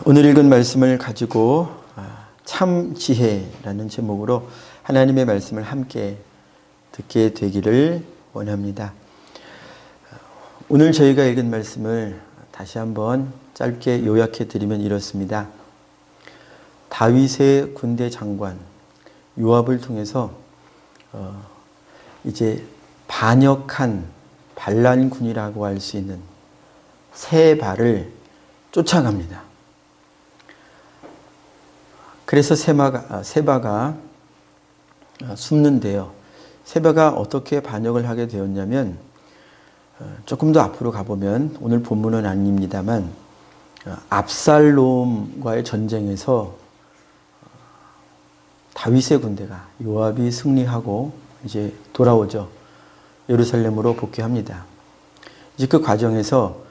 오늘 읽은 말씀을 가지고 참 지혜라는 제목으로 하나님의 말씀을 함께 듣게 되기를 원합니다. 오늘 저희가 읽은 말씀을 다시 한번 짧게 요약해 드리면 이렇습니다. 다윗의 군대 장관 요압을 통해서 이제 반역한 반란군이라고 할 수 있는 세바를 쫓아갑니다. 그래서 세바가 숨는데요. 세바가 어떻게 반역을 하게 되었냐면 조금 더 앞으로 가보면 오늘 본문은 아닙니다만 압살롬과의 전쟁에서 다윗의 군대가 요압이 승리하고 이제 돌아오죠. 예루살렘으로 복귀합니다. 이제 그 과정에서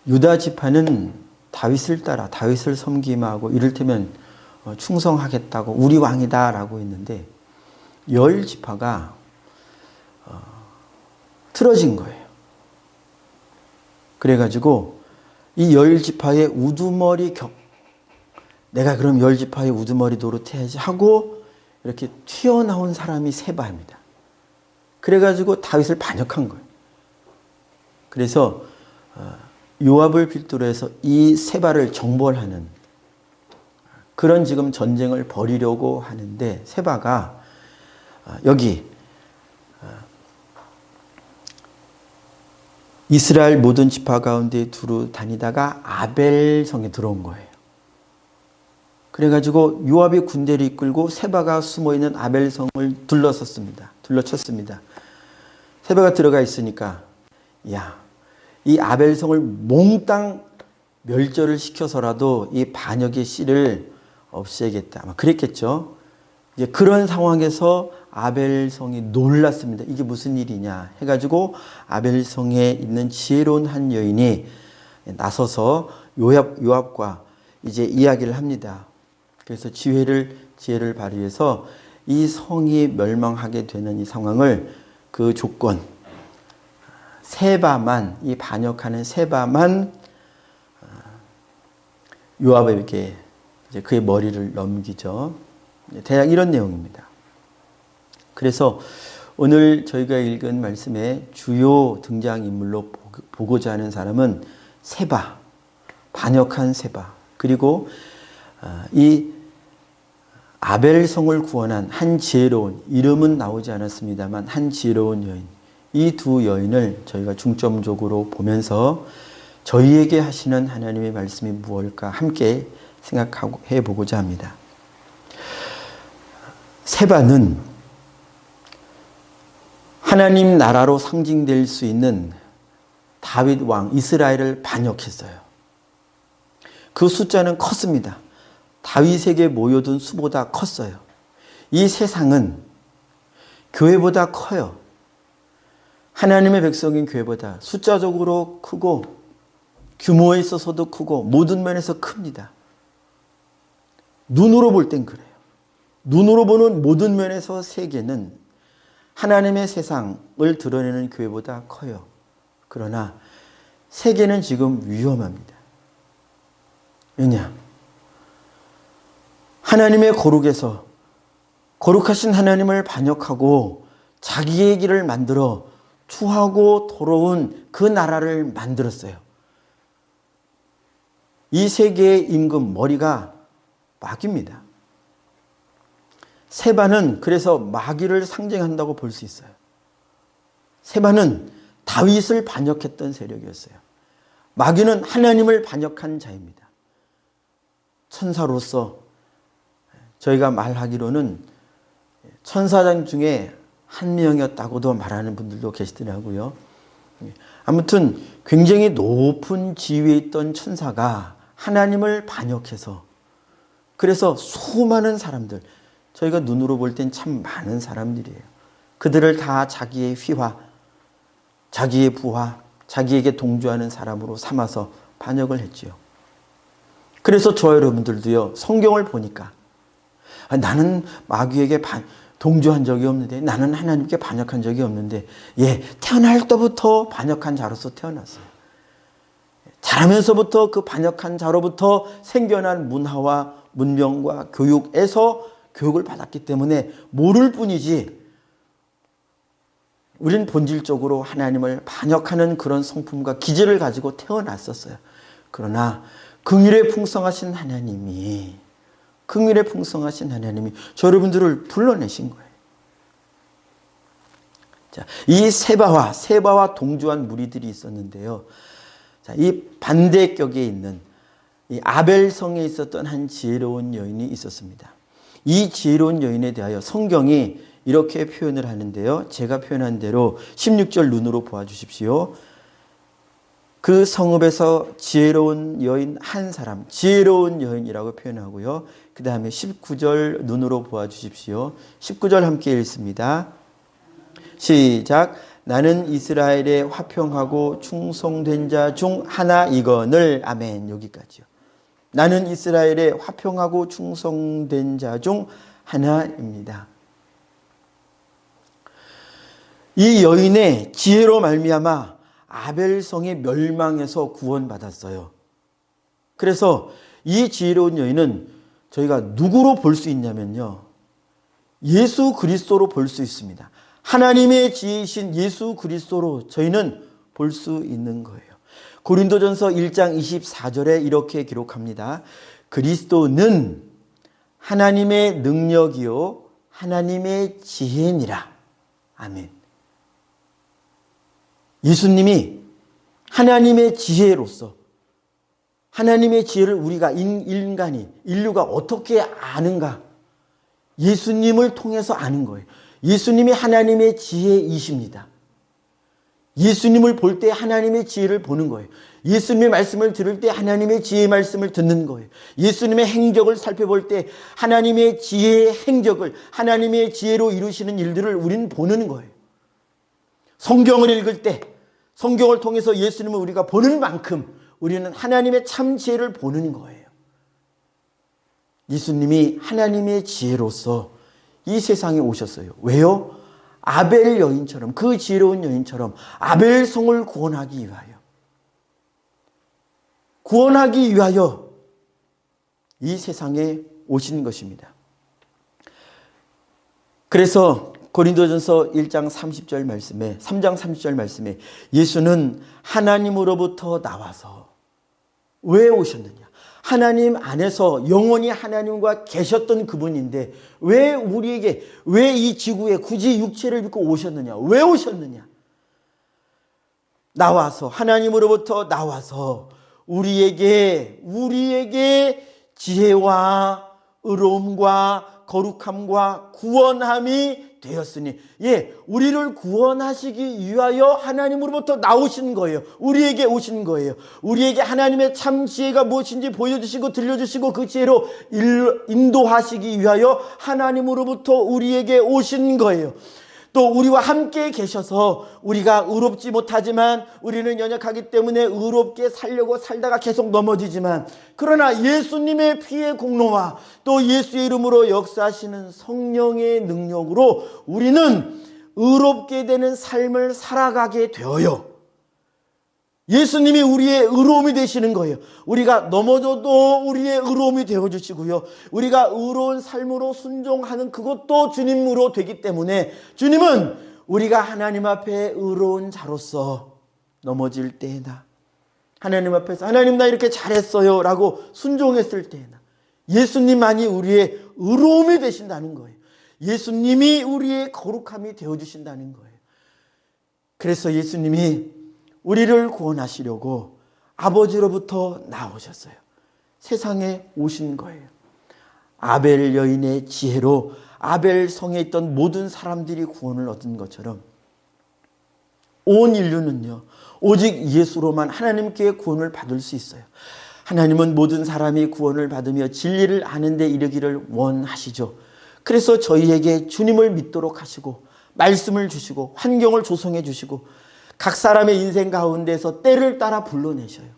유다 지파는 다윗을 따라 다윗을 섬김하고 이를테면 충성하겠다고 우리 왕이다 라고 했는데 열 지파가 틀어진 거예요. 그래가지고 이 열 지파의 우두머리 내가 그럼 열 지파의 우두머리 노릇해야지 하고 이렇게 튀어나온 사람이 세바입니다. 그래가지고 다윗을 반역한 거예요. 그래서 요압을 필두로 해서 이 세바를 정벌하는 그런 지금 전쟁을 벌이려고 하는데 세바가 여기 이스라엘 모든 지파 가운데 두루 다니다가 아벨성에 들어온 거예요. 그래가지고 요압이 군대를 이끌고 세바가 숨어있는 아벨성을 둘러쳤습니다. 세바가 들어가 있으니까 이 아벨성을 몽땅 멸절을 시켜서라도 이 반역의 씨를 없애겠다. 아마 그랬겠죠. 이제 그런 상황에서 아벨성이 놀랐습니다. 이게 무슨 일이냐 해가지고 아벨성에 있는 지혜로운 한 여인이 나서서 요압과 이제 이야기를 합니다. 그래서 지혜를 발휘해서 이 성이 멸망하게 되는 이 상황을 그 조건 세바만 이 반역하는 세바만 요압에게 이제 그의 머리를 넘기죠. 대략 이런 내용입니다. 그래서 오늘 저희가 읽은 말씀의 주요 등장인물로 보고자 하는 사람은 세바, 반역한 세바, 그리고 이 아벨성을 구원한 한 지혜로운, 이름은 나오지 않았습니다만 한 지혜로운 여인, 이 두 여인을 저희가 중점적으로 보면서 저희에게 하시는 하나님의 말씀이 무엇일까 함께 생각해 보고자 합니다. 세바는 하나님 나라로 상징될 수 있는 다윗 왕 이스라엘을 반역했어요. 그 숫자는 컸습니다. 다윗에게 모여든 수보다 컸어요. 이 세상은 교회보다 커요. 하나님의 백성인 교회보다 숫자적으로 크고 규모에 있어서도 크고 모든 면에서 큽니다. 눈으로 볼 땐 그래요. 눈으로 보는 모든 면에서 세계는 하나님의 세상을 드러내는 교회보다 커요. 그러나 세계는 지금 위험합니다. 왜냐? 하나님의 거룩에서 거룩하신 하나님을 반역하고 자기의 길을 만들어 추하고 더러운 그 나라를 만들었어요. 이 세계의 임금 머리가 마귀입니다. 세바는 그래서 마귀를 상징한다고 볼 수 있어요. 세바는 다윗을 반역했던 세력이었어요. 마귀는 하나님을 반역한 자입니다. 천사로서 저희가 말하기로는 천사장 중에 한 명이었다고도 말하는 분들도 계시더라고요. 아무튼 굉장히 높은 지위에 있던 천사가 하나님을 반역해서 그래서 수많은 사람들, 저희가 눈으로 볼 땐 참 많은 사람들이에요. 그들을 다 자기의 휘하, 자기의 부하, 자기에게 동조하는 사람으로 삼아서 반역을 했지요. 그래서 저 여러분들도요, 성경을 보니까 나는 마귀에게 동조한 적이 없는데, 나는 하나님께 반역한 적이 없는데, 태어날 때부터 반역한 자로서 태어났어요. 자라면서부터 그 반역한 자로부터 생겨난 문화와 문명과 교육에서 교육을 받았기 때문에 모를 뿐이지 우린 본질적으로 하나님을 반역하는 그런 성품과 기질을 가지고 태어났었어요. 그러나 긍휼에 풍성하신 하나님이 저 여러분들을 불러내신 거예요. 자, 이 세바와 동조한 무리들이 있었는데요. 자, 이 반대격에 있는 이 아벨성에 있었던 한 지혜로운 여인이 있었습니다. 이 지혜로운 여인에 대하여 성경이 이렇게 표현을 하는데요. 제가 표현한 대로 16절 눈으로 보아주십시오. 그 성읍에서 지혜로운 여인 한 사람, 지혜로운 여인이라고 표현하고요. 그 다음에 19절 눈으로 보아주십시오. 19절 함께 읽습니다. 시작. 나는 이스라엘의 화평하고 충성된 자 중 하나이거늘. 아멘. 여기까지요. 나는 이스라엘의 화평하고 충성된 자 중 하나입니다. 이 여인의 지혜로 말미암아 아벨성의 멸망에서 구원받았어요. 그래서 이 지혜로운 여인은 저희가 누구로 볼 수 있냐면요. 예수 그리스도로 볼 수 있습니다. 하나님의 지혜이신 예수 그리스도로 저희는 볼 수 있는 거예요. 고린도전서 1장 24절에 이렇게 기록합니다. 그리스도는 하나님의 능력이요 하나님의 지혜니라. 아멘. 예수님이 하나님의 지혜로서 하나님의 지혜를 우리가 인류가 어떻게 아는가? 예수님을 통해서 아는 거예요. 예수님이 하나님의 지혜이십니다. 예수님을 볼 때 하나님의 지혜를 보는 거예요. 예수님의 말씀을 들을 때 하나님의 지혜의 말씀을 듣는 거예요. 예수님의 행적을 살펴볼 때 하나님의 지혜의 행적을 하나님의 지혜로 이루시는 일들을 우리는 보는 거예요. 성경을 읽을 때 성경을 통해서 예수님을 우리가 보는 만큼 우리는 하나님의 참 지혜를 보는 거예요. 예수님이 하나님의 지혜로서 이 세상에 오셨어요. 왜요? 아벨 여인처럼, 그 지혜로운 여인처럼 아벨성을 구원하기 위하여 이 세상에 오신 것입니다. 그래서 고린도전서 1장 30절 말씀에 3장 30절 말씀에 예수는 하나님으로부터 나와서 왜 오셨느냐? 하나님 안에서 영원히 하나님과 계셨던 그분인데 왜 우리에게, 왜 이 지구에 굳이 육체를 입고 오셨느냐? 왜 오셨느냐? 나와서, 하나님으로부터 나와서 우리에게 지혜와 의로움과 거룩함과 구원함이 되었으니, 우리를 구원하시기 위하여 하나님으로부터 나오신 거예요. 우리에게 오신 거예요. 우리에게 하나님의 참 지혜가 무엇인지 보여주시고 들려주시고 그 지혜로 인도하시기 위하여 하나님으로부터 우리에게 오신 거예요. 또 우리와 함께 계셔서 우리가 의롭지 못하지만 우리는 연약하기 때문에 의롭게 살려고 살다가 계속 넘어지지만, 그러나 예수님의 피의 공로와 또 예수의 이름으로 역사하시는 성령의 능력으로 우리는 의롭게 되는 삶을 살아가게 되어요. 예수님이 우리의 의로움이 되시는 거예요. 우리가 넘어져도 우리의 의로움이 되어주시고요. 우리가 의로운 삶으로 순종하는 그것도 주님으로 되기 때문에 주님은 우리가 하나님 앞에 의로운 자로서 넘어질 때에나 하나님 앞에서 하나님 나 이렇게 잘했어요 라고 순종했을 때에나 예수님만이 우리의 의로움이 되신다는 거예요. 예수님이 우리의 거룩함이 되어주신다는 거예요. 그래서 예수님이 우리를 구원하시려고 아버지로부터 나오셨어요. 세상에 오신 거예요. 아벨 여인의 지혜로 아벨 성에 있던 모든 사람들이 구원을 얻은 것처럼 온 인류는요, 오직 예수로만 하나님께 구원을 받을 수 있어요. 하나님은 모든 사람이 구원을 받으며 진리를 아는 데 이르기를 원하시죠. 그래서 저희에게 주님을 믿도록 하시고 말씀을 주시고 환경을 조성해 주시고 각 사람의 인생 가운데서 때를 따라 불러내셔요.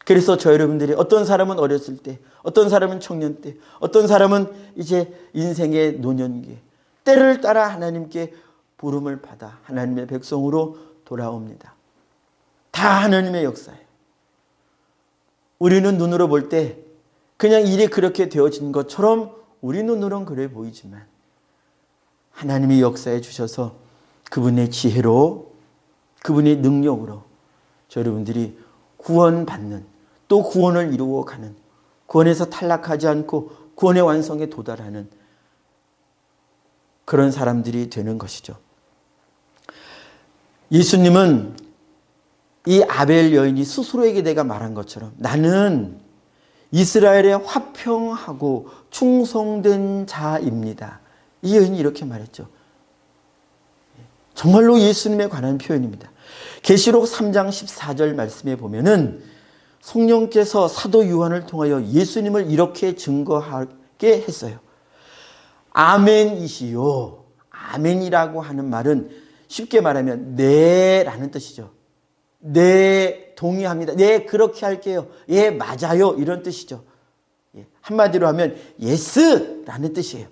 그래서 저 여러분들이 어떤 사람은 어렸을 때, 어떤 사람은 청년 때, 어떤 사람은 이제 인생의 노년기에 때를 따라 하나님께 부름을 받아 하나님의 백성으로 돌아옵니다. 다 하나님의 역사예요. 우리는 눈으로 볼 때 그냥 일이 그렇게 되어진 것처럼 우리 눈으로는 그래 보이지만 하나님이 역사해 주셔서 그분의 지혜로, 그분의 능력으로 여러분들이 구원받는, 또 구원을 이루어가는, 구원에서 탈락하지 않고 구원의 완성에 도달하는 그런 사람들이 되는 것이죠. 예수님은 이 아벨 여인이 스스로에게 내가 말한 것처럼 나는 이스라엘의 화평하고 충성된 자입니다. 이 여인이 이렇게 말했죠. 정말로 예수님에 관한 표현입니다. 계시록 3장 14절 말씀에 보면은 성령께서 사도 요한을 통하여 예수님을 이렇게 증거하게 했어요. 아멘이시요. 아멘이라고 하는 말은 쉽게 말하면 네라는 뜻이죠. 네, 동의합니다. 네, 그렇게 할게요. 예, 맞아요. 이런 뜻이죠. 한마디로 하면 예스라는 뜻이에요.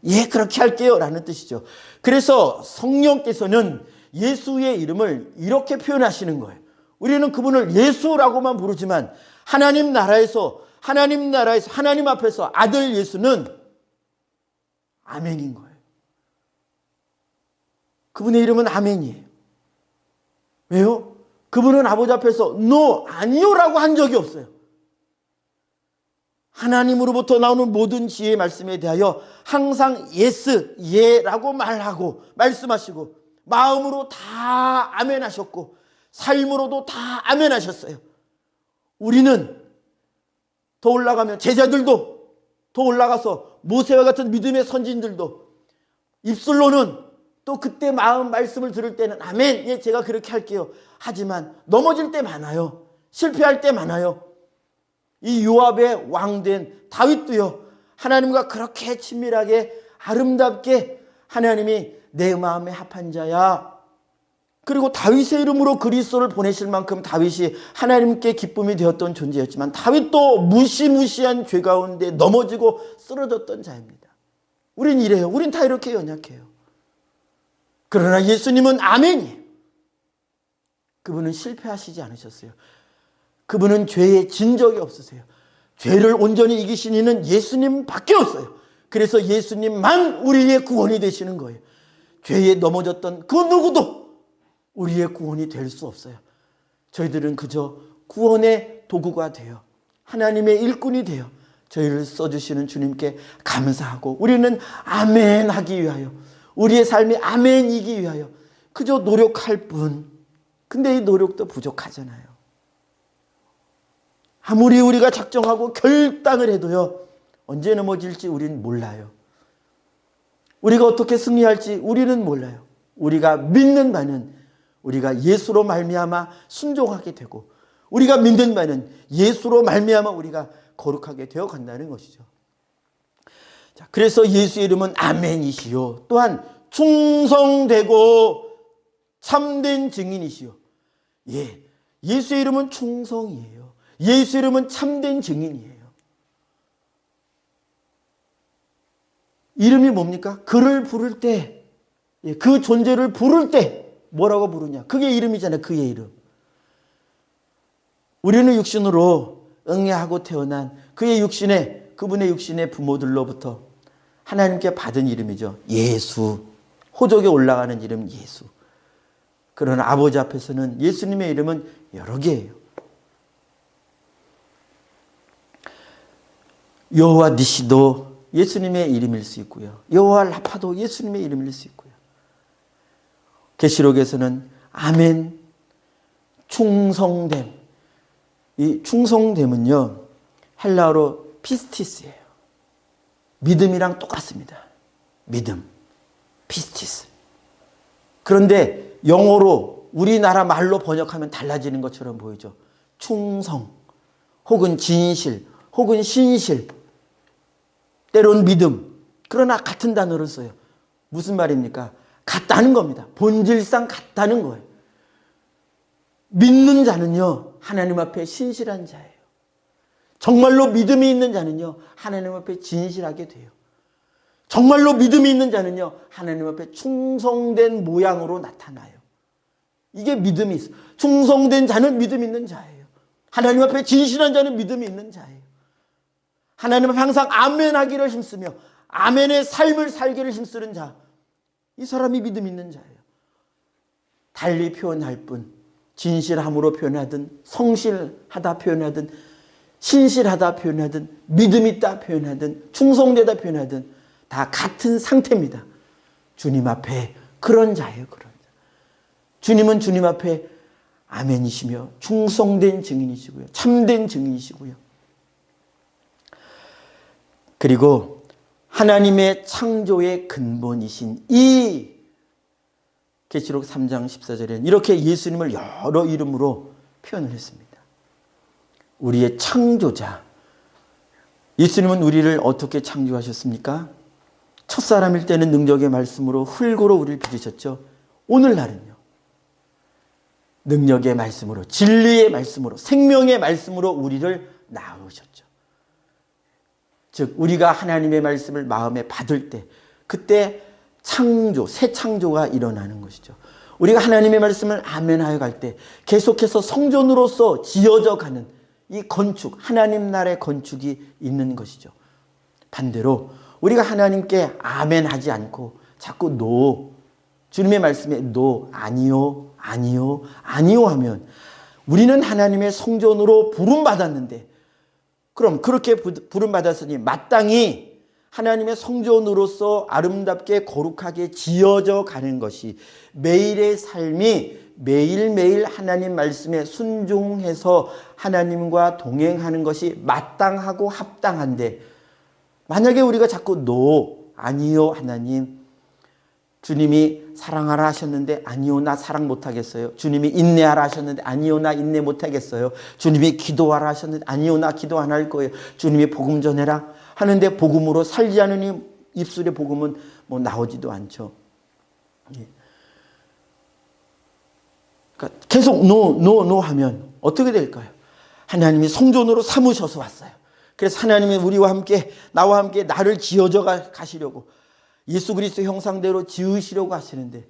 예, 그렇게 할게요. 라는 뜻이죠. 그래서 성령께서는 예수의 이름을 이렇게 표현하시는 거예요. 우리는 그분을 예수라고만 부르지만 하나님 나라에서 하나님 앞에서 아들 예수는 아멘인 거예요. 그분의 이름은 아멘이에요. 왜요? 그분은 아버지 앞에서 no, 아니요라고 한 적이 없어요. 하나님으로부터 나오는 모든 지혜의 말씀에 대하여 항상 yes, 예라고 말하고 말씀하시고 마음으로 다 아멘하셨고 삶으로도 다 아멘하셨어요. 우리는 더 올라가면 제자들도 더 올라가서 모세와 같은 믿음의 선진들도 입술로는 또 그때 마음 말씀을 들을 때는 아멘, 예, 제가 그렇게 할게요. 하지만 넘어질 때 많아요. 실패할 때 많아요. 이 요압의 왕된 다윗도요, 하나님과 그렇게 친밀하게 아름답게 하나님이 내 마음에 합한 자야. 그리고 다윗의 이름으로 그리스도를 보내실 만큼 다윗이 하나님께 기쁨이 되었던 존재였지만 다윗도 무시무시한 죄 가운데 넘어지고 쓰러졌던 자입니다. 우린 이래요. 우린 다 이렇게 연약해요. 그러나 예수님은 아멘이에요. 그분은 실패하시지 않으셨어요. 그분은 죄에 진 적이 없으세요. 죄를 온전히 이기신 이는 예수님밖에 없어요. 그래서 예수님만 우리의 구원이 되시는 거예요. 죄에 넘어졌던 그 누구도 우리의 구원이 될 수 없어요. 저희들은 그저 구원의 도구가 되어 하나님의 일꾼이 되어 저희를 써주시는 주님께 감사하고 우리는 아멘 하기 위하여 우리의 삶이 아멘이기 위하여 그저 노력할 뿐. 근데 이 노력도 부족하잖아요. 아무리 우리가 작정하고 결단을 해도요, 언제 넘어질지 우리는 몰라요. 우리가 어떻게 승리할지 우리는 몰라요. 우리가 믿는 바는 우리가 예수로 말미암아 순종하게 되고 우리가 믿는 바는 예수로 말미암아 우리가 거룩하게 되어 간다는 것이죠. 자, 그래서 예수의 이름은 아멘이시요. 또한 충성되고 참된 증인이시요. 예, 예수의 이름은 충성이에요. 예수의 이름은 참된 증인이에요. 이름이 뭡니까? 그를 부를 때, 그 존재를 부를 때 뭐라고 부르냐? 그게 이름이잖아요. 그의 이름. 우리는 육신으로 응애하고 태어난 그의 육신에, 그분의 육신의 부모들로부터 하나님께 받은 이름이죠. 예수. 호적에 올라가는 이름 예수. 그러나 아버지 앞에서는 예수님의 이름은 여러 개예요. 여호와 니시도 예수님의 이름일 수 있고요. 여호와 라파도 예수님의 이름일 수 있고요. 계시록에서는 아멘, 충성됨. 이 충성됨은요, 헬라어로 피스티스예요. 믿음이랑 똑같습니다. 믿음, 피스티스. 그런데 영어로 우리나라 말로 번역하면 달라지는 것처럼 보이죠. 충성, 혹은 진실, 혹은 신실, 때론 믿음. 그러나 같은 단어를 써요. 무슨 말입니까? 같다는 겁니다. 본질상 같다는 거예요. 믿는 자는요, 하나님 앞에 신실한 자예요. 정말로 믿음이 있는 자는요, 하나님 앞에 진실하게 돼요. 정말로 믿음이 있는 자는요, 하나님 앞에 충성된 모양으로 나타나요. 이게 믿음이 있어. 충성된 자는 믿음 있는 자예요. 하나님 앞에 진실한 자는 믿음이 있는 자예요. 하나님 앞에 항상 아멘하기를 힘쓰며 아멘의 삶을 살기를 힘쓰는 자, 이 사람이 믿음 있는 자예요. 달리 표현할 뿐 진실함으로 표현하든 성실하다 표현하든 신실하다 표현하든 믿음 있다 표현하든 충성되다 표현하든 다 같은 상태입니다. 주님 앞에 그런 자예요. 그런 자. 주님은 주님 앞에 아멘이시며 충성된 증인이시고요. 참된 증인이시고요. 그리고 하나님의 창조의 근본이신 이 계시록 3장 14절에는 이렇게 예수님을 여러 이름으로 표현을 했습니다. 우리의 창조자. 예수님은 우리를 어떻게 창조하셨습니까? 첫사람일 때는 능력의 말씀으로 흙으로 우리를 빚으셨죠. 오늘날은요. 능력의 말씀으로, 진리의 말씀으로, 생명의 말씀으로 우리를 낳으셨죠. 즉 우리가 하나님의 말씀을 마음에 받을 때 그때 창조, 새 창조가 일어나는 것이죠. 우리가 하나님의 말씀을 아멘하여 갈 때 계속해서 성전으로서 지어져 가는 이 건축, 하나님 나라의 건축이 있는 것이죠. 반대로 우리가 하나님께 아멘하지 않고 자꾸 노, 주님의 말씀에 노, 아니요, 아니요, 아니요 하면 우리는 하나님의 성전으로 부름받았는데 그럼 그렇게 부름받았으니 마땅히 하나님의 성전으로서 아름답게 거룩하게 지어져 가는 것이 매일의 삶이 매일매일 하나님 말씀에 순종해서 하나님과 동행하는 것이 마땅하고 합당한데 만약에 우리가 자꾸 노, 아니요 하나님 주님이 사랑하라 하셨는데 아니요 나 사랑 못하겠어요. 주님이 인내하라 하셨는데 아니요 나 인내 못하겠어요. 주님이 기도하라 하셨는데 아니요 나 기도 안 할 거예요. 주님이 복음 전해라 하는데 복음으로 살지 않으니 입술의 복음은 뭐 나오지도 않죠. 그러니까 계속 노 하면 어떻게 될까요? 하나님이 성전으로 삼으셔서 왔어요. 그래서 하나님이 우리와 함께 나와 함께 나를 지어져 가시려고 예수 그리스도 형상대로 지으시려고 하시는데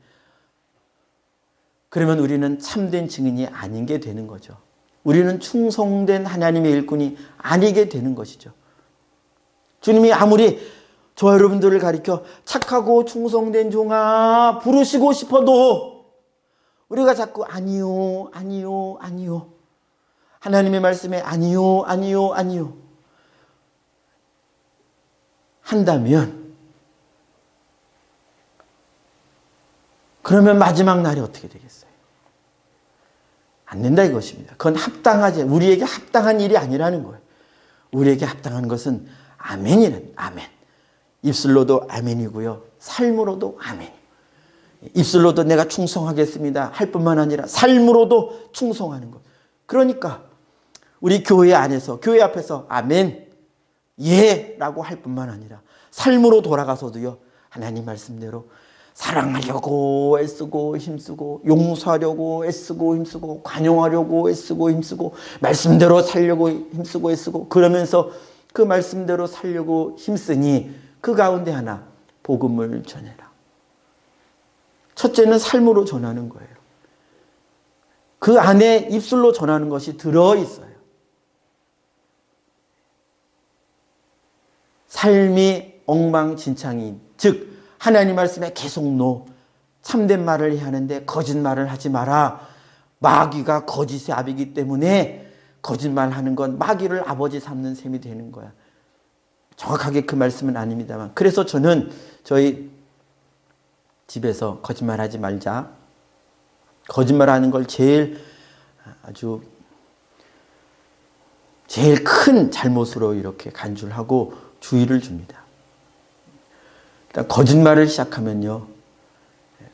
그러면 우리는 참된 증인이 아닌 게 되는 거죠. 우리는 충성된 하나님의 일꾼이 아니게 되는 것이죠. 주님이 아무리 저와 여러분들을 가리켜 착하고 충성된 종아 부르시고 싶어도 우리가 자꾸 아니요, 아니요, 아니요. 하나님의 말씀에 아니요, 아니요, 아니요. 한다면 그러면 마지막 날이 어떻게 되겠어요? 안 된다 이것입니다. 그건 합당하지 우리에게 합당한 일이 아니라는 거예요. 우리에게 합당한 것은 아멘이라는 아멘. 입술로도 아멘이고요. 삶으로도 아멘. 입술로도 내가 충성하겠습니다 할 뿐만 아니라 삶으로도 충성하는 것. 그러니까 우리 교회 안에서 교회 앞에서 아멘 예 라고 할 뿐만 아니라 삶으로 돌아가서도요. 하나님 말씀대로 사랑하려고 애쓰고 힘쓰고 용서하려고 애쓰고 힘쓰고 관용하려고 애쓰고 힘쓰고 말씀대로 살려고 힘쓰고 애쓰고 그러면서 그 말씀대로 살려고 힘쓰니 그 가운데 하나 복음을 전해라. 첫째는 삶으로 전하는 거예요. 그 안에 입술로 전하는 것이 들어있어요. 삶이 엉망진창인 즉 하나님 말씀에 계속 노 참된 말을 해야 하는데 거짓말을 하지 마라. 마귀가 거짓의 아비이기 때문에 거짓말하는 건 마귀를 아버지 삼는 셈이 되는 거야. 정확하게 그 말씀은 아닙니다만 그래서 저는 저희 집에서 거짓말하지 말자. 거짓말하는 걸 제일 큰 잘못으로 이렇게 간주를 하고 주의를 줍니다. 일단 거짓말을 시작하면요.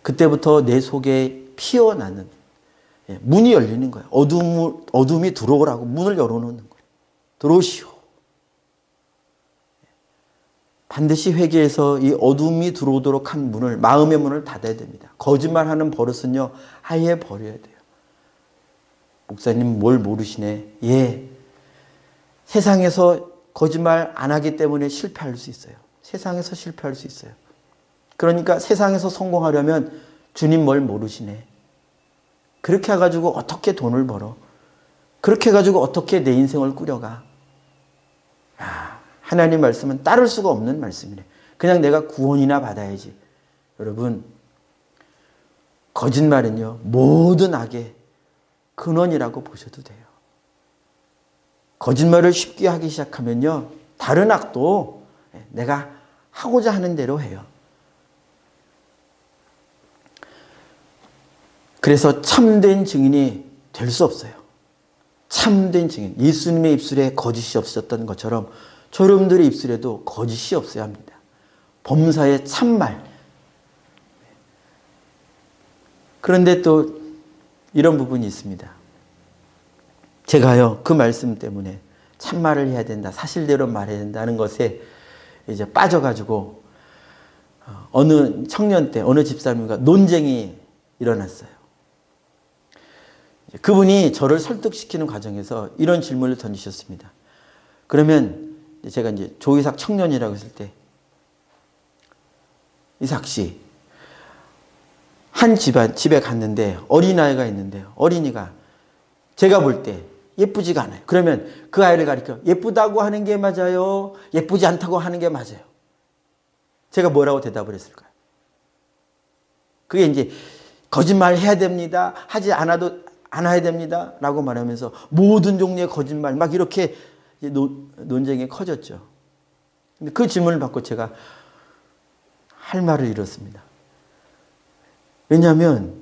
그때부터 내 속에 피어나는 문이 열리는 거예요. 어둠이 들어오라고 문을 열어놓는 거예요. 들어오시오. 반드시 회개해서 이 어둠이 들어오도록 한 문을 마음의 문을 닫아야 됩니다. 거짓말하는 버릇은요. 아예 버려야 돼요. 목사님 뭘 모르시네. 예. 세상에서 거짓말 안 하기 때문에 실패할 수 있어요. 세상에서 실패할 수 있어요. 그러니까 세상에서 성공하려면 주님 뭘 모르시네. 그렇게 해가지고 어떻게 돈을 벌어? 그렇게 해가지고 어떻게 내 인생을 꾸려가? 하나님 말씀은 따를 수가 없는 말씀이래. 그냥 내가 구원이나 받아야지. 여러분, 거짓말은요, 모든 악의 근원이라고 보셔도 돼요. 거짓말을 쉽게 하기 시작하면요, 다른 악도 내가 하고자 하는 대로 해요. 그래서 참된 증인이 될 수 없어요. 참된 증인. 예수님의 입술에 거짓이 없었던 것처럼 여러분들의 입술에도 거짓이 없어야 합니다. 범사의 참말. 그런데 또 이런 부분이 있습니다. 제가요, 그 말씀 때문에 참말을 해야 된다, 사실대로 말해야 된다는 것에 이제 빠져가지고 어느 청년 때 어느 집사님과 논쟁이 일어났어요. 그분이 저를 설득시키는 과정에서 이런 질문을 던지셨습니다. 그러면 제가 이제 조이삭 청년이라고 했을 때, 이삭 씨, 한 집에 갔는데 어린아이가 있는데요. 어린이가 제가 볼 때 예쁘지가 않아요. 그러면 그 아이를 가리켜 예쁘다고 하는 게 맞아요? 예쁘지 않다고 하는 게 맞아요? 제가 뭐라고 대답을 했을까요? 그게 이제 거짓말 해야 됩니다. 하지 않아야 됩니다. 라고 말하면서 모든 종류의 거짓말 막 이렇게 논쟁이 커졌죠. 근데 그 질문을 받고 제가 할 말을 잃었습니다. 왜냐하면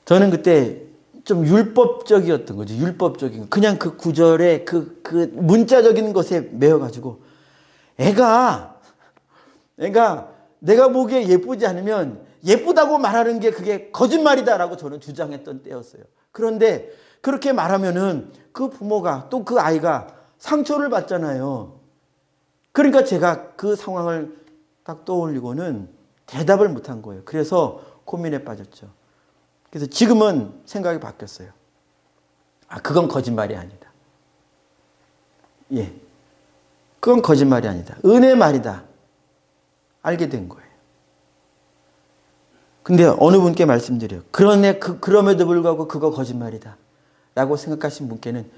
저는 그때 좀 율법적이었던 거죠. 율법적인. 그냥 그 구절에 그 문자적인 것에 매여가지고 애가 내가 보기에 예쁘지 않으면 예쁘다고 말하는 게 그게 거짓말이다라고 저는 주장했던 때였어요. 그런데 그렇게 말하면은 그 부모가 또 그 아이가 상처를 받잖아요. 그러니까 제가 그 상황을 딱 떠올리고는 대답을 못한 거예요. 그래서 고민에 빠졌죠. 그래서 지금은 생각이 바뀌었어요. 그건 거짓말이 아니다. 예. 그건 거짓말이 아니다. 은혜 말이다. 알게 된 거예요. 근데 어느 분께 말씀드려요. 그럼에도 불구하고 그거 거짓말이다. 라고 생각하신 분께는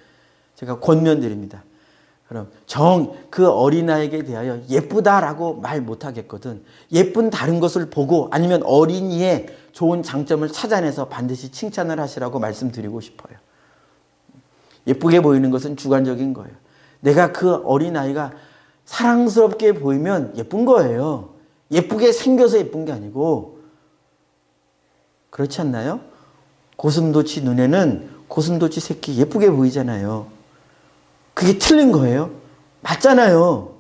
제가 권면드립니다. 그럼 그 어린아이에게 대하여 예쁘다라고 말 못하겠거든. 예쁜 다른 것을 보고 아니면 어린이의 좋은 장점을 찾아내서 반드시 칭찬을 하시라고 말씀드리고 싶어요. 예쁘게 보이는 것은 주관적인 거예요. 내가 그 어린아이가 사랑스럽게 보이면 예쁜 거예요. 예쁘게 생겨서 예쁜 게 아니고, 그렇지 않나요? 고슴도치 눈에는 고슴도치 새끼 예쁘게 보이잖아요. 그게 틀린 거예요? 맞잖아요.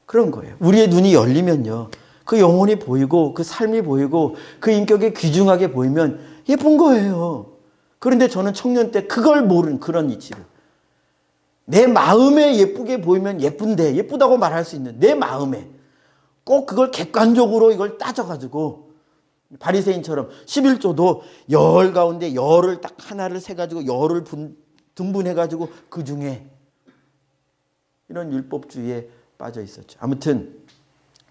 그런 거예요. 우리의 눈이 열리면요, 그 영혼이 보이고 그 삶이 보이고 그 인격이 귀중하게 보이면 예쁜 거예요. 그런데 저는 청년 때 그걸 모르는 그런 이치를, 내 마음에 예쁘게 보이면 예쁜데, 예쁘다고 말할 수 있는 내 마음에 꼭 그걸 객관적으로 이걸 따져가지고 바리새인처럼 11조도 열 가운데 열을 딱 하나를 세가지고 열을 등분해가지고 그 중에 이런 율법주의에 빠져 있었죠. 아무튼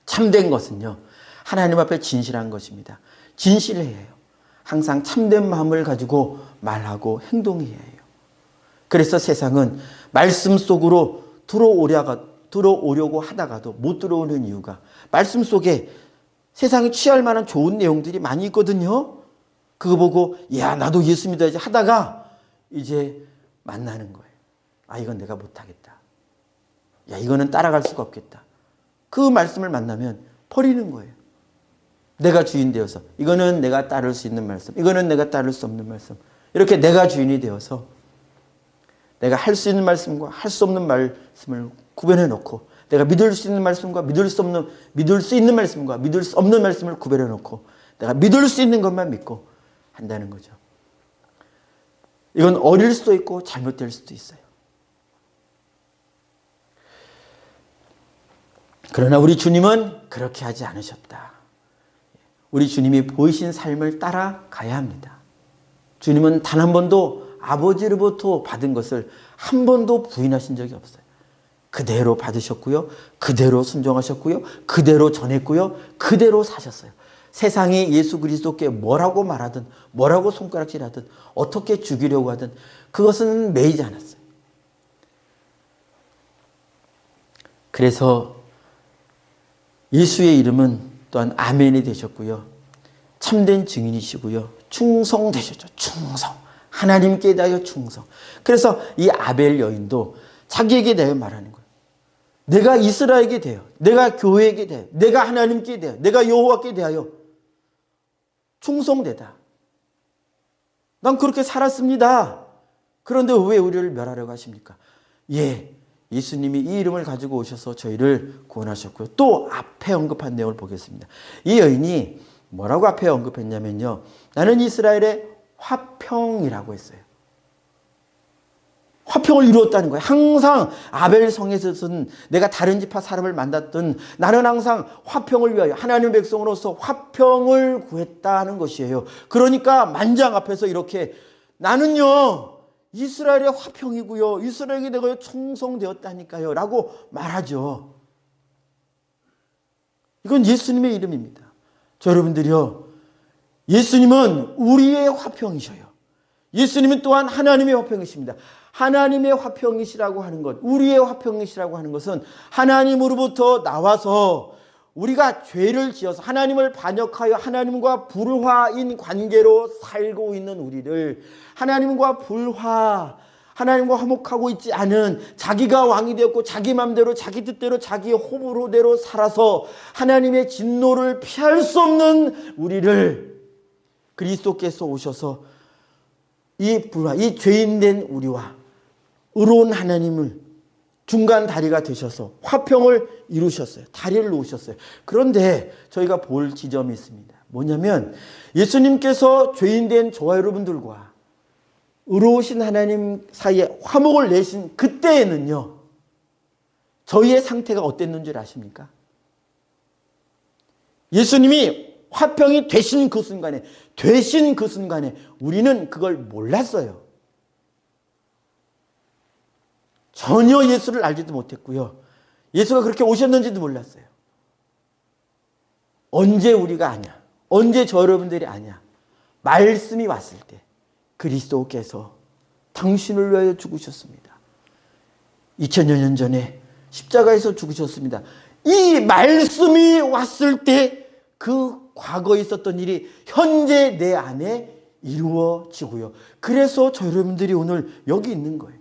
참된 것은요, 하나님 앞에 진실한 것입니다. 진실해야 해요. 항상 참된 마음을 가지고 말하고 행동해야 해요. 그래서 세상은 말씀 속으로 들어오려고 하다가도 못 들어오는 이유가, 말씀 속에 세상이 취할 만한 좋은 내용들이 많이 있거든요. 그거 보고 야, 나도 예수 믿어야지 하다가 이제 만나는 거예요. 이건 내가 못하겠다. 야, 이거는 따라갈 수가 없겠다. 그 말씀을 만나면 버리는 거예요. 내가 주인 되어서 이거는 내가 따를 수 있는 말씀, 이거는 내가 따를 수 없는 말씀, 이렇게 내가 주인이 되어서 내가 할 수 있는 말씀과 할 수 없는 말씀을 구별해 놓고, 내가 믿을 수 있는 말씀과 믿을 수 있는 말씀과 믿을 수 없는 말씀을 구별해 놓고 내가 믿을 수 있는 것만 믿고 한다는 거죠. 이건 어릴 수도 있고 잘못될 수도 있어요. 그러나 우리 주님은 그렇게 하지 않으셨다. 우리 주님이 보이신 삶을 따라가야 합니다. 주님은 단 한 번도 아버지로부터 받은 것을 한 번도 부인하신 적이 없어요. 그대로 받으셨고요, 그대로 순종하셨고요, 그대로 전했고요, 그대로 사셨어요. 세상이 예수 그리스도께 뭐라고 말하든 뭐라고 손가락질하든 어떻게 죽이려고 하든 그것은 매이지 않았어요. 그래서 예수의 이름은 또한 아멘이 되셨고요. 참된 증인이시고요. 충성되셨죠. 충성. 하나님께 대하여 충성. 그래서 이 아벨 여인도 자기에게 대하여 말하는 거예요. 내가 이스라엘에게 대하여, 내가 교회에게 대하여, 내가 하나님께 대하여, 내가 여호와께 대하여 충성되다. 난 그렇게 살았습니다. 그런데 왜 우리를 멸하려고 하십니까? 예, 예수님이 이 이름을 가지고 오셔서 저희를 구원하셨고요. 또 앞에 언급한 내용을 보겠습니다. 이 여인이 뭐라고 앞에 언급했냐면요. 나는 이스라엘의 화평이라고 했어요. 화평을 이루었다는 거예요. 항상 아벨 성에서는 내가 다른 지파 사람을 만났던 나는 항상 화평을 위하여 하나님의 백성으로서 화평을 구했다는 것이에요. 그러니까 만장 앞에서 이렇게 나는요 이스라엘의 화평이고요. 이스라엘에게 내가 충성되었다니까요 라고 말하죠. 이건 예수님의 이름입니다. 저 여러분들이요, 예수님은 우리의 화평이셔요. 예수님은 또한 하나님의 화평이십니다. 하나님의 화평이시라고 하는 것, 우리의 화평이시라고 하는 것은 하나님으로부터 나와서 우리가 죄를 지어서 하나님을 반역하여 하나님과 불화인 관계로 살고 있는 우리를 하나님과 하나님과 화목하고 있지 않은 자기가 왕이 되었고 자기 맘대로 자기 뜻대로 자기의 호불호대로 살아서 하나님의 진노를 피할 수 없는 우리를 그리스도께서 오셔서 이 죄인된 우리와 의로운 하나님을 중간 다리가 되셔서 화평을 이루셨어요. 다리를 놓으셨어요. 그런데 저희가 볼 지점이 있습니다. 뭐냐면 예수님께서 죄인된 저와 여러분들과 의로우신 하나님 사이에 화목을 내신 그때에는요, 저희의 상태가 어땠는 줄 아십니까? 예수님이 화평이 되신 그 순간에 우리는 그걸 몰랐어요. 전혀 예수를 알지도 못했고요. 예수가 그렇게 오셨는지도 몰랐어요. 언제 우리가 아냐? 언제 저 여러분들이 아냐? 말씀이 왔을 때 그리스도께서 당신을 위하여 죽으셨습니다. 2000여 년 전에 십자가에서 죽으셨습니다. 이 말씀이 왔을 때 그 과거에 있었던 일이 현재 내 안에 이루어지고요. 그래서 저 여러분들이 오늘 여기 있는 거예요.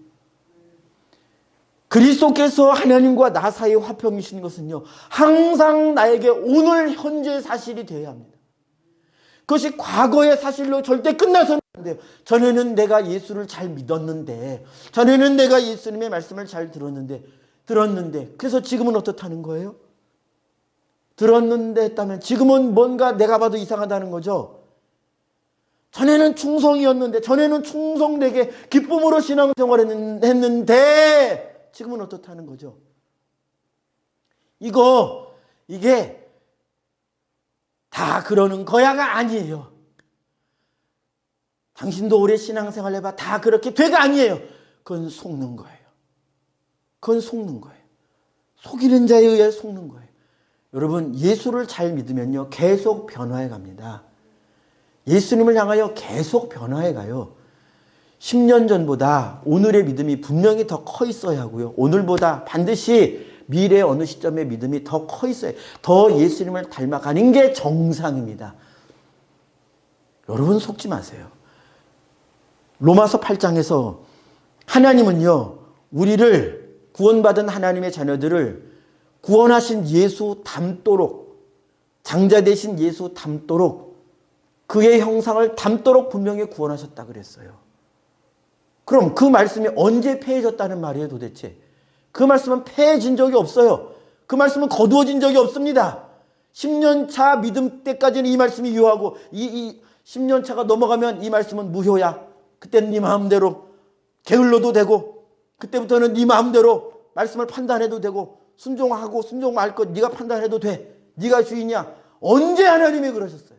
그리스도께서 하나님과 나 사이의 화평이신 것은요, 항상 나에게 오늘 현재 사실이 되어야 합니다. 그것이 과거의 사실로 절대 끝나서는 안 돼요. 전에는 내가 예수를 잘 믿었는데, 전에는 내가 예수님의 말씀을 잘 들었는데, 그래서 지금은 어떻다는 거예요? 들었는데 했다면 지금은 뭔가 내가 봐도 이상하다는 거죠. 전에는 충성이었는데, 전에는 충성되게 기쁨으로 신앙생활을 했는데 지금은 어떻다는 거죠. 이게 다 그러는 거야가 아니에요. 당신도 오래 신앙생활 해봐. 다 그렇게 돼가 아니에요. 그건 속는 거예요. 속이는 자에 의해 속는 거예요. 여러분, 예수를 잘 믿으면요, 계속 변화해 갑니다. 예수님을 향하여 계속 변화해 가요. 10년 전보다 오늘의 믿음이 분명히 더 커 있어야 하고요. 오늘보다 반드시 미래의 어느 시점의 믿음이 더 커 있어야 해요. 더 예수님을 닮아가는 게 정상입니다. 여러분 속지 마세요. 로마서 8장에서 하나님은요, 우리를 구원받은 하나님의 자녀들을 구원하신 예수 닮도록, 장자 되신 예수 닮도록, 그의 형상을 닮도록 분명히 구원하셨다 그랬어요. 그럼 그 말씀이 언제 폐해졌다는 말이에요 도대체? 그 말씀은 폐해진 적이 없어요. 그 말씀은 거두어진 적이 없습니다. 10년 차 믿음 때까지는 이 말씀이 유효하고 이 10년 차가 넘어가면 이 말씀은 무효야. 그때는 네 마음대로 게을러도 되고, 그때부터는 네 마음대로 말씀을 판단해도 되고, 순종하고 순종 말 것 네가 판단해도 돼. 네가 주인이야. 언제 하나님이 그러셨어요?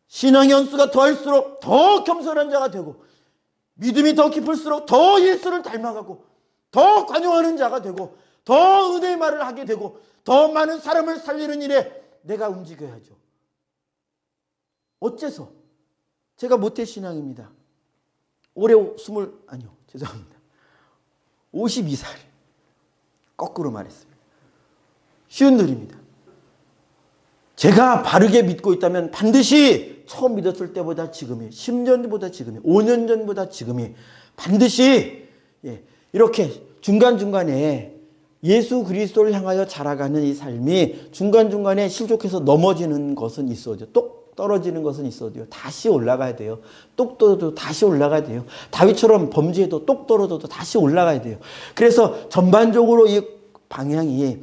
신앙 연수가 더할수록 더 겸손한 자가 되고, 믿음이 더 깊을수록 더 예수를 닮아가고, 더 관용하는 자가 되고, 더 은혜의 말을 하게 되고, 더 많은 사람을 살리는 일에 내가 움직여야죠. 어째서? 제가 모태신앙입니다. 올해 52살. 거꾸로 말했습니다. 쉬운 일입니다. 제가 바르게 믿고 있다면 반드시 처음 믿었을 때보다 지금이, 10년 전보다 지금이, 5년 전보다 지금이 반드시 이렇게 중간중간에 예수 그리스도를 향하여 자라가는 이 삶이 중간중간에 실족해서 넘어지는 것은 있어도, 똑 떨어지는 것은 있어도요. 다시 올라가야 돼요. 똑 떨어도 다시 올라가야 돼요. 다윗처럼 범죄해도 똑 떨어져도 다시 올라가야 돼요. 그래서 전반적으로 이 방향이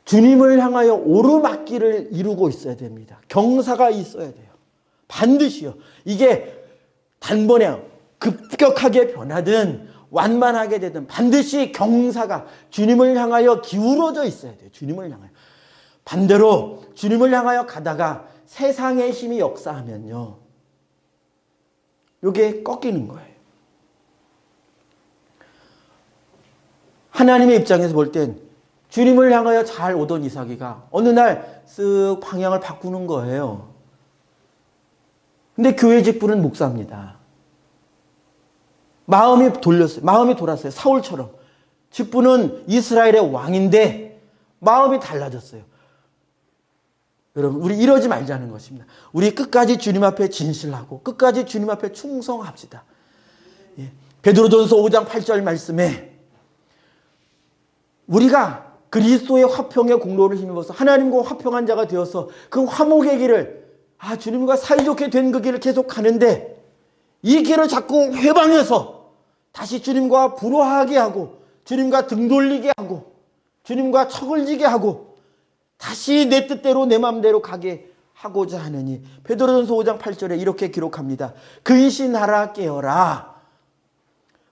주님을 향하여 오르막길을 이루고 있어야 됩니다. 경사가 있어야 돼요. 반드시요. 이게 단번에 급격하게 변하든 완만하게 되든 반드시 경사가 주님을 향하여 기울어져 있어야 돼요. 주님을 향하여. 반대로 주님을 향하여 가다가 세상의 힘이 역사하면요, 이게 꺾이는 거예요. 하나님의 입장에서 볼 땐 주님을 향하여 잘 오던 이삭이가 어느 날 쓱 방향을 바꾸는 거예요. 근데 교회 직분은 목사입니다. 마음이 돌렸어요. 마음이 돌았어요. 사울처럼. 직분은 이스라엘의 왕인데 마음이 달라졌어요. 여러분, 우리 이러지 말자는 것입니다. 우리 끝까지 주님 앞에 진실하고 끝까지 주님 앞에 충성합시다. 베드로전서 5장 8절 말씀에 우리가 그리스도의 화평의 공로를 힘입어서 하나님과 화평한 자가 되어서 그 화목의 길을, 주님과 사이좋게 된 그 길을 계속 가는데 이 길을 자꾸 회방해서 다시 주님과 불화하게 하고 주님과 등 돌리게 하고 주님과 척을 지게 하고 다시 내 뜻대로 내 마음대로 가게 하고자 하느니, 베드로전서 5장 8절에 이렇게 기록합니다. 근신하라 깨어라.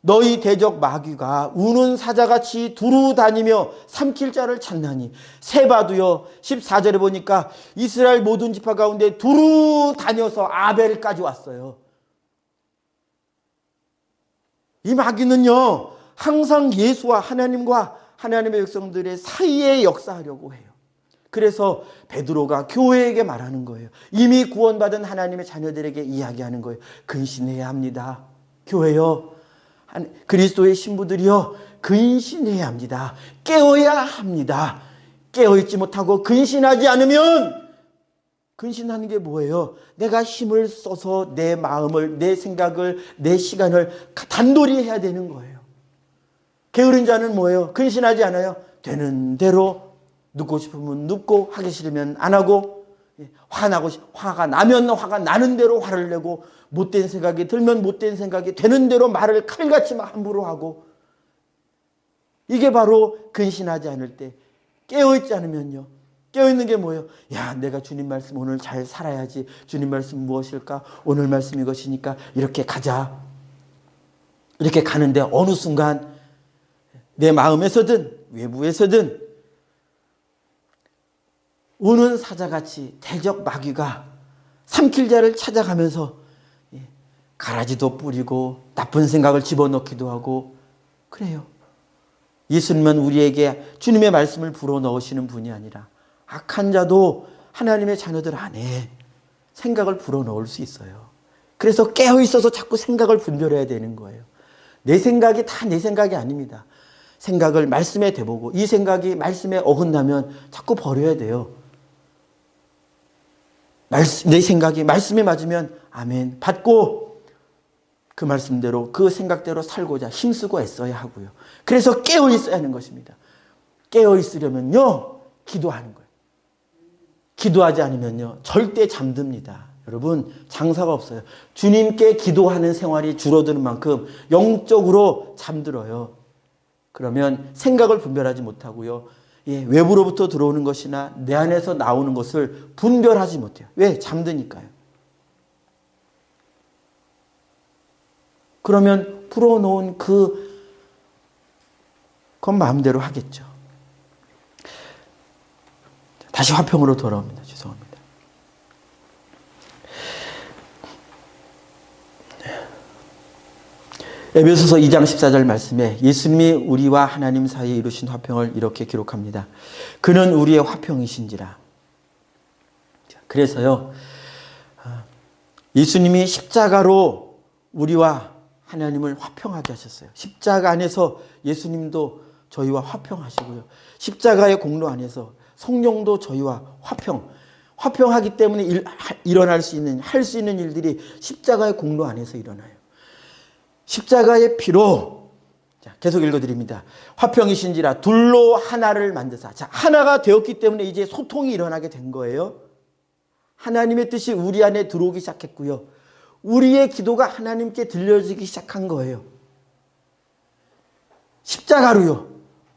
너희 대적 마귀가 우는 사자같이 두루 다니며 삼킬 자를 찾나니. 세바도요, 14절에 보니까 이스라엘 모든 지파 가운데 두루 다녀서 아벨까지 왔어요. 이 마귀는요, 항상 예수와 하나님과 하나님의 백성들의 사이에 역사하려고 해요. 그래서 베드로가 교회에게 말하는 거예요. 이미 구원받은 하나님의 자녀들에게 이야기하는 거예요. 근신해야 합니다. 교회요, 그리스도의 신부들이요, 근신해야 합니다. 깨어야 합니다. 깨어있지 못하고 근신하지 않으면, 근신하는 게 뭐예요? 내가 힘을 써서 내 마음을, 내 생각을, 내 시간을 단돌이 해야 되는 거예요. 게으른 자는 뭐예요? 근신하지 않아요. 되는 대로 눕고 싶으면 눕고, 하기 싫으면 안 하고, 화가 나면 화가 나는 대로 화를 내고, 못된 생각이 들면 못된 생각이 되는 대로 말을 칼같이 함부로 하고, 이게 바로 근신하지 않을 때, 깨어있지 않으면요. 깨어있는 게 뭐예요? 야, 내가 주님 말씀 오늘 잘 살아야지. 주님 말씀 무엇일까? 오늘 말씀 이것이니까 이렇게 가자. 이렇게 가는데 어느 순간 내 마음에서든 외부에서든 우는 사자같이 대적 마귀가 삼킬 자를 찾아가면서 가라지도 뿌리고 나쁜 생각을 집어넣기도 하고 그래요. 예수님은 우리에게 주님의 말씀을 불어넣으시는 분이 아니라 악한 자도 하나님의 자녀들 안에 생각을 불어넣을 수 있어요. 그래서 깨어있어서 자꾸 생각을 분별해야 되는 거예요. 내 생각이 다 내 생각이 아닙니다. 생각을 말씀에 대보고 이 생각이 말씀에 어긋나면 자꾸 버려야 돼요. 내 생각이 말씀에 맞으면 아멘 받고 그 말씀대로 그 생각대로 살고자 힘쓰고 애써야 하고요. 그래서 깨어 있어야 하는 것입니다. 깨어 있으려면요, 기도하는 거예요. 기도하지 않으면요, 절대 잠듭니다. 여러분, 장사가 없어요. 주님께 기도하는 생활이 줄어드는 만큼 영적으로 잠들어요. 그러면 생각을 분별하지 못하고요, 외부로부터 들어오는 것이나 내 안에서 나오는 것을 분별하지 못해요. 왜? 잠드니까요. 그러면 풀어놓은 그건 마음대로 하겠죠. 다시 화평으로 돌아옵니다. 죄송합니다. 에베소서 2장 14절 말씀에 예수님이 우리와 하나님 사이에 이루신 화평을 이렇게 기록합니다. 그는 우리의 화평이신지라. 그래서요, 예수님이 십자가로 우리와 하나님을 화평하게 하셨어요. 십자가 안에서 예수님도 저희와 화평하시고요. 십자가의 공로 안에서 성령도 저희와 화평하기 때문에 일어날 수 있는, 할 수 있는 일들이 십자가의 공로 안에서 일어나요. 십자가의 피로, 자, 계속 읽어드립니다. 화평이신지라 둘로 하나를 만드사. 자, 하나가 되었기 때문에 이제 소통이 일어나게 된 거예요. 하나님의 뜻이 우리 안에 들어오기 시작했고요. 우리의 기도가 하나님께 들려지기 시작한 거예요. 십자가로요.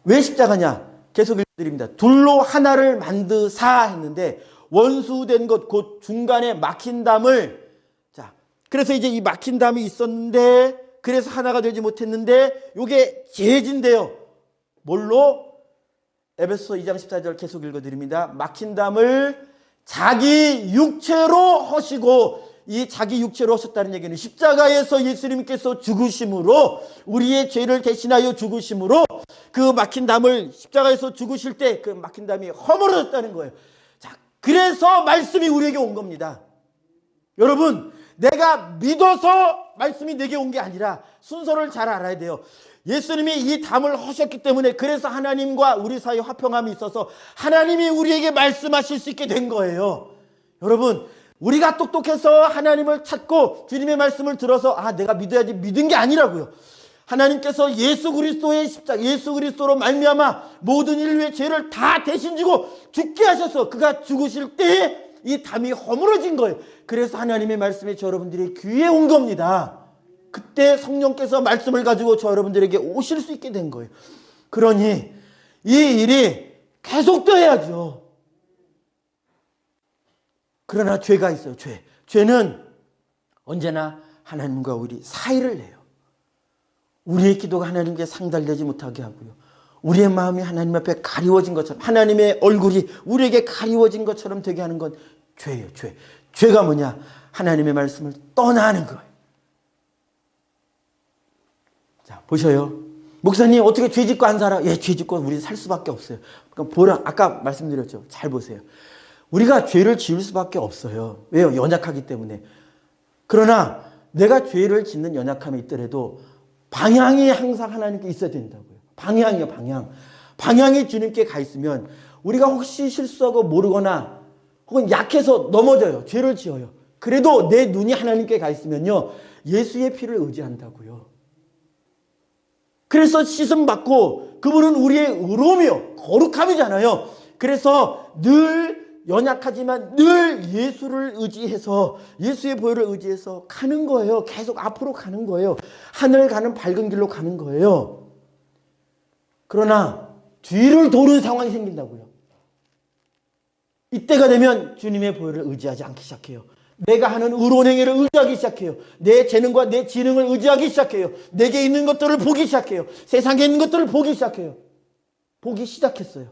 왜 십자가냐? 계속 읽어드립니다. 둘로 하나를 만드사 했는데 원수된 것, 곧 중간에 막힌 담을, 자, 그래서 이제 이 막힌 담이 있었는데 그래서 하나가 되지 못했는데 이게 재진대요. 뭘로? 에베소서 2장 14절 계속 읽어드립니다. 막힌 담을 자기 육체로 하시고, 이 자기 육체로 하셨다는 얘기는 십자가에서 예수님께서 죽으심으로, 우리의 죄를 대신하여 죽으심으로 그 막힌 담을 십자가에서 죽으실 때 그 막힌 담이 허물어졌다는 거예요. 자, 그래서 말씀이 우리에게 온 겁니다. 여러분, 내가 믿어서 말씀이 내게 온 게 아니라 순서를 잘 알아야 돼요. 예수님이 이 담을 하셨기 때문에, 그래서 하나님과 우리 사이 화평함이 있어서 하나님이 우리에게 말씀하실 수 있게 된 거예요. 여러분, 우리가 똑똑해서 하나님을 찾고 주님의 말씀을 들어서 내가 믿어야지 믿은 게 아니라고요. 하나님께서 예수 그리스도의 십자가, 예수 그리스도로 말미암아 모든 인류의 죄를 다 대신 지고 죽게 하셔서 그가 죽으실 때 이 담이 허물어진 거예요. 그래서 하나님의 말씀이 저 여러분들의 귀에 온 겁니다. 그때 성령께서 말씀을 가지고 저 여러분들에게 오실 수 있게 된 거예요. 그러니 이 일이 계속되어야죠. 그러나 죄가 있어요. 죄는 언제나 하나님과 우리 사이를 내요. 우리의 기도가 하나님께 상달되지 못하게 하고요. 우리의 마음이 하나님 앞에 가리워진 것처럼, 하나님의 얼굴이 우리에게 가리워진 것처럼 되게 하는 건 죄예요. 죄가 뭐냐? 하나님의 말씀을 떠나는 거예요. 자, 보셔요. 목사님, 어떻게 죄 짓고 안 살아? 예, 죄 짓고 우리는 살 수밖에 없어요. 그러니까 보라, 아까 말씀드렸죠. 잘 보세요. 우리가 죄를 지을 수밖에 없어요. 왜요? 연약하기 때문에. 그러나 내가 죄를 짓는 연약함이 있더라도 방향이 항상 하나님께 있어야 된다고요. 방향이요, 방향. 방향이 주님께 가 있으면 우리가 혹시 실수하고 모르거나 혹은 약해서 넘어져요. 죄를 지어요. 그래도 내 눈이 하나님께 가 있으면요, 예수의 피를 의지한다고요. 그래서 씻음 받고, 그분은 우리의 의로움이요, 거룩함이잖아요. 그래서 늘 연약하지만 늘 예수를 의지해서, 예수의 보혈을 의지해서 가는 거예요. 계속 앞으로 가는 거예요. 하늘 가는 밝은 길로 가는 거예요. 그러나 뒤를 도는 상황이 생긴다고요. 이때가 되면 주님의 보혈을 의지하지 않기 시작해요. 내가 하는 의로운 행위를 의지하기 시작해요. 내 재능과 내 지능을 의지하기 시작해요. 내게 있는 것들을 보기 시작해요. 세상에 있는 것들을 보기 시작해요. 보기 시작했어요.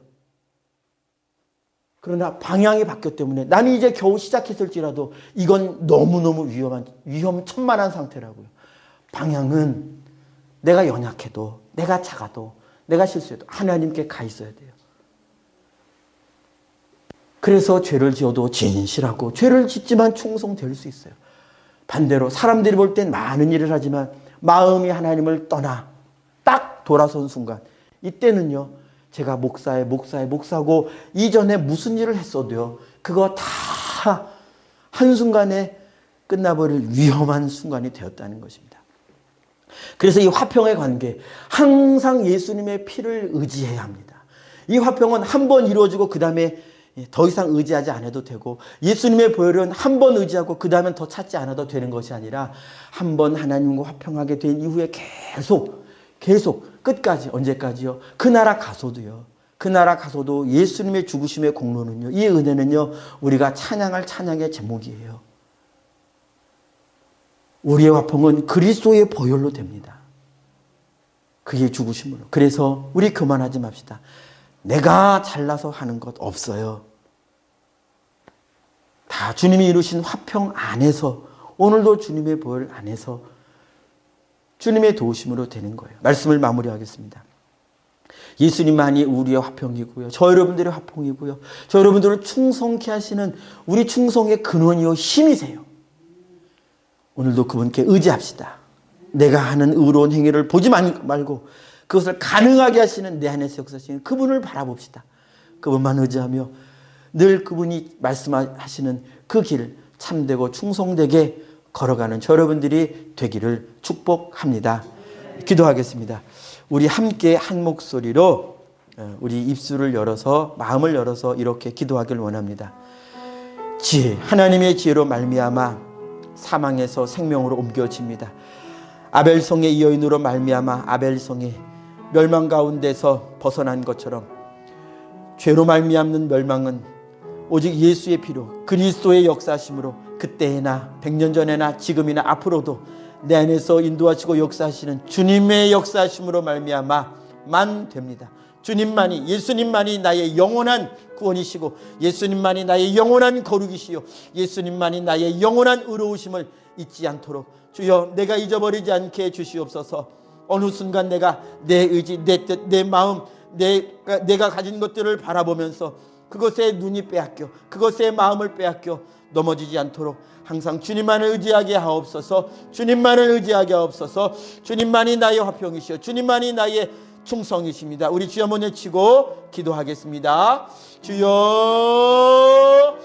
그러나 방향이 바뀌었기 때문에 나는 이제 겨우 시작했을지라도 이건 너무너무 위험천만한 상태라고요. 방향은 내가 연약해도, 내가 작아도, 내가 실수해도 하나님께 가 있어야 돼요. 그래서 죄를 지어도 진실하고, 죄를 짓지만 충성될 수 있어요. 반대로 사람들이 볼 땐 많은 일을 하지만 마음이 하나님을 떠나 딱 돌아선 순간, 이때는요, 제가 목사고 이전에 무슨 일을 했어도요, 그거 다 한순간에 끝나버릴 위험한 순간이 되었다는 것입니다. 그래서 이 화평의 관계, 항상 예수님의 피를 의지해야 합니다. 이 화평은 한 번 이루어지고 그 다음에 더 이상 의지하지 않아도 되고, 예수님의 보혈은 한 번 의지하고 그 다음엔 더 찾지 않아도 되는 것이 아니라, 한 번 하나님과 화평하게 된 이후에 계속 끝까지, 언제까지요? 그 나라 가서도 예수님의 죽으심의 공로는요, 이 은혜는요, 우리가 찬양할 찬양의 제목이에요. 우리의 화평은 그리스도의 보혈로 됩니다. 그의 죽으심으로. 그래서 우리 그만하지 맙시다. 내가 잘나서 하는 것 없어요. 다 주님이 이루신 화평 안에서, 오늘도 주님의 보혈 안에서 주님의 도우심으로 되는 거예요. 말씀을 마무리하겠습니다. 예수님만이 우리의 화평이고요. 저 여러분들의 화평이고요. 저 여러분들을 충성케 하시는 우리 충성의 근원이요 힘이세요. 오늘도 그분께 의지합시다. 내가 하는 의로운 행위를 보지 말고 그것을 가능하게 하시는 내 안에서 역사하시는 그분을 바라봅시다. 그분만 의지하며 늘 그분이 말씀하시는 그 길 참되고 충성되게 걸어가는 저 여러분들이 되기를 축복합니다. 기도하겠습니다. 우리 함께 한 목소리로 우리 입술을 열어서 마음을 열어서 이렇게 기도하길 원합니다. 지혜, 하나님의 지혜로 말미암아 사망에서 생명으로 옮겨집니다. 아벨성의 여인으로 말미암아 아벨성이 멸망 가운데서 벗어난 것처럼 죄로 말미암는 멸망은 오직 예수의 피로 그리스도의 역사하심으로 그때나 100년 전에나 지금이나 앞으로도 내 안에서 인도하시고 역사하시는 주님의 역사하심으로 말미암아만 됩니다. 주님만이, 예수님만이 나의 영원한 구원이시고 예수님만이 나의 영원한 거룩이시요 예수님만이 나의 영원한 의로우심을 잊지 않도록 주여 내가 잊어버리지 않게 해주시옵소서. 어느 순간 내가 내 의지, 내 뜻, 내 마음, 내가 가진 것들을 바라보면서 그것에 눈이 빼앗겨 그것에 마음을 빼앗겨 넘어지지 않도록 항상 주님만을 의지하게 하옵소서. 주님만을 의지하게 하옵소서. 주님만이 나의 화평이시오 주님만이 나의 충성이십니다. 우리 주여 한번 외치고 기도하겠습니다. 주여